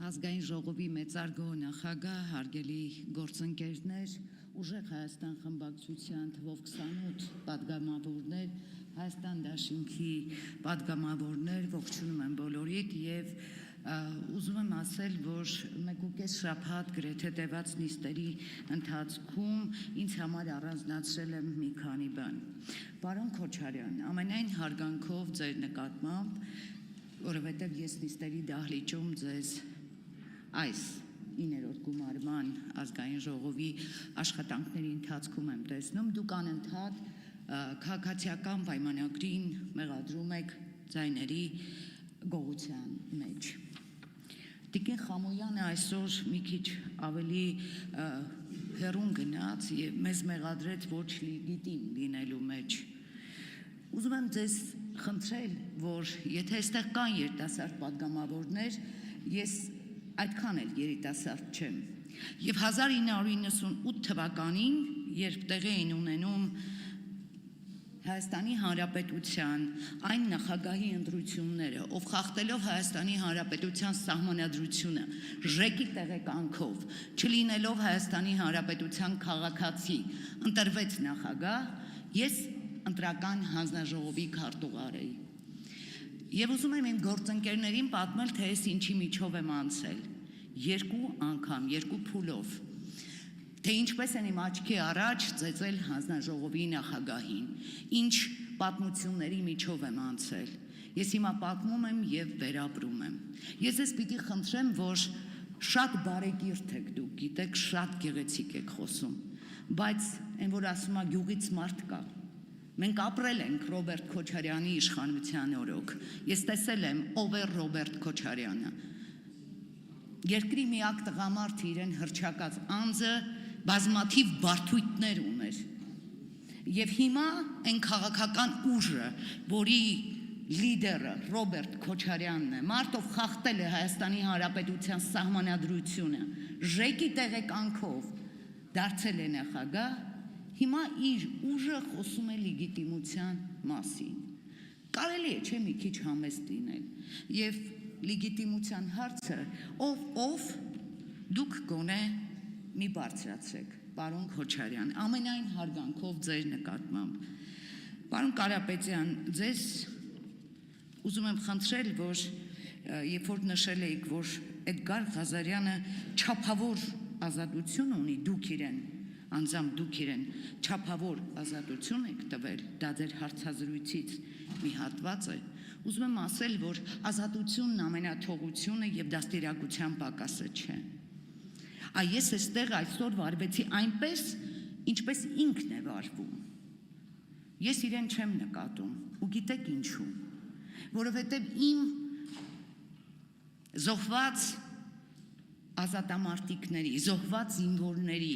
Ազգային ժողովի մեծարգո նախագահ, հարգելի գործընկերներ, ուժեղ Հայաստան խմբակցության թվով 28 պատգամավորներ, Հայաստան դաշինքի պատգամավորներ, ողջունում եմ բոլորիդ եւ ուզում եմ ասել, որ 1.5 շաբաթ գրեթե տևած նիստերի ընթացքում ինձ համար առանձնացրել եմ մի քանի բան։ Պարոն Քոչարյան, ամենայն հարգանքով ձեր նկատմամբ, որովհետև ես նիստերի դահլիճում ձեզ այս 9-րդ գումարման ազգային ժողովի աշխատանքների ընթացքում եմ տեսնում, դուք անընդհատ քաղաքացիական պայմանագրին մեղադրում եք ձայների գողության մեջ։ Տիկին Խամոյանը այսօր մի քիչ ավելի հեռուն գնաց եւ մեզ մեղադրեց ոչ լեգիտիմ լինելու մեջ։ Ուզում եմ ձեզ խնդրել, որ եթե այստեղ կան երիտասարդ պատգամավորներ, ես այդքան էլ երիտասարդ չեմ։ Եվ 1998 թվականին, երբ տեղի էին ունենում Հայաստանի Հանրապետության այն նախագահի ընտրությունները, ով խախտելով Հայաստանի Հանրապետության սահմանադրությունը, ժեկի տեղեկանքով, չլինելով Հայաստանի Հանրապետության քաղաքացի, ընտրվեց նախագահ, ես ընտրական հանձնաժողովի քարտուղար էի։ Եվ ուզում եմ իմ գործընկերներին պատմել, թե ես ինչի միջով եմ անցել, երկու անգամ, երկու փուլով, թե ինչպես են իմ աչքի առաջ ծեծել հանձնաժողովի նախագահին, ինչ պատմությունների միջով եմ անցել, ես հիմա պատմում եմ և վերապրում եմ, ես ես պիտի խնդրեմ, որ շատ բարեկիրթ եք դուք, գիտեք, շատ գեղեցիկ եք խոսում, բայց այն որ ասում է գյուղից մարդ կա, մենք ապրել ենք Ռոբերտ Քոչարյանի իշխանության օրոք, ես տեսել եմ ով է Ռոբերտ Քոչարյանը, երկրի միակ տղամարդը իրեն հռչակած անձը բազմաթիվ բարդույթներ ուներ, և հիմա այն քաղաքական ուժը, որի լիդերը Ռոբերտ Քոչարյանն է, մարդով խախտել է Հայաստանի Հանրապետության սահմանադրությունը, ժեկի տեղեկանքով դարձել է նախագահ, հիմա իր ուժը խոսում է լեգիտիմության մասին։ Կարելի է չէ մի քիչ համեստ լինել եւ լեգիտիմության հարցը ով դուք գոնե մի բարձրացրեք, պարոն Քոչարյան, ամենայն հարգանքով ձեր նկատմամբ։ Պարոն Կարապետյան, ձեզ ուզում եմ խնդրել, որ երբ որ նշել եք, որ Էդգար Ղազարյանը չափավոր ազատություն ունի, դուք իրեն անձամբ դուք իրեն չափավոր ազատություն եք տվել, դա ձեր հարցազրույցից մի հատված է, ուզում եմ ասել, որ ազատությունն ամենաթողությունը և դաստիարակության պակասը չէ։ Ես այստեղ այսօր վարվեցի այնպես, ինչպես ինքն է վարվում։ Ես իրեն չեմ նկատում, ու գիտեք ինչու, որովհետև իմ զոհված ազատամարտիկների, զոհված զինվորների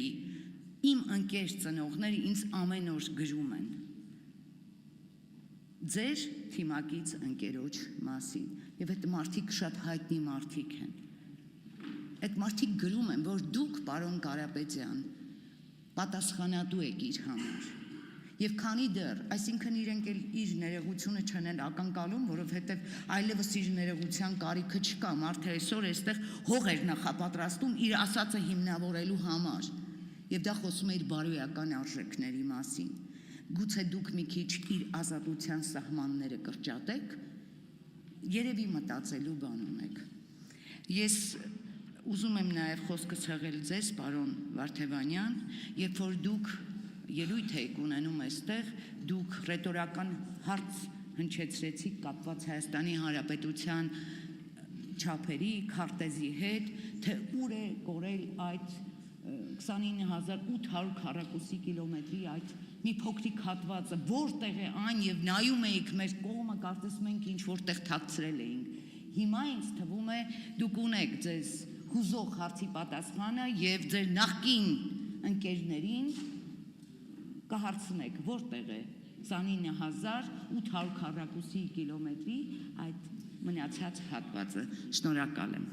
իմ ընկեր ծնողները ինձ ամեն օր գրում են ձեր թիմակից ընկերոջ մասին և այդ մարդիկ շատ հայտնի մարդիկ են, այդ մարդիկ գրում են, որ դուք պարոն Կարապետյան պատասխանատու եք իր համար և քանի դեռ, այսինքն իրենք էլ իր ներողությունը չեն էլ ակնկալում, որովհետև այլևս իր ներողության կարիքը չկա, մարդը այսօր այստեղ հող էր նախապատրաստում իր ասածը հիմնավորելու համար և դա խոսում է իր բարոյական արժեքների մասին, գուցե դուք մի քիչ իր ազատության սահմանները կրճատեք, երևի մտածելու բան ունեք։ Ես ուզում եմ նաև խոսքս հղել ձեզ, պարոն Վարդևանյան, երբ որ դուք ելույթ եք ունենում այստեղ, դուք ռետորական հարց հնչեցրեցիք կապված Հայաստանի Հանրապետության չափերի, քարտեզի հետ, թե ուր է կորել այդ 29800 քառակուսի կիլոմետրի այդ մի փոքրիկ հատվածը, որտեղ է այն և նայում էիք մեր կողմը, կարծես մենք ինչ-որտեղ թաքցրել էինք։ Հիմա ինձ թվում է դուք ունեք ձեզ հուզող հարցի պատասխանը և ձեր նախկին ընկերներին կհարցնեք, որտեղ է 29800 քառակուսի կիլոմետրի այդ մնացած հատվածը։ Շնորհակալ եմ։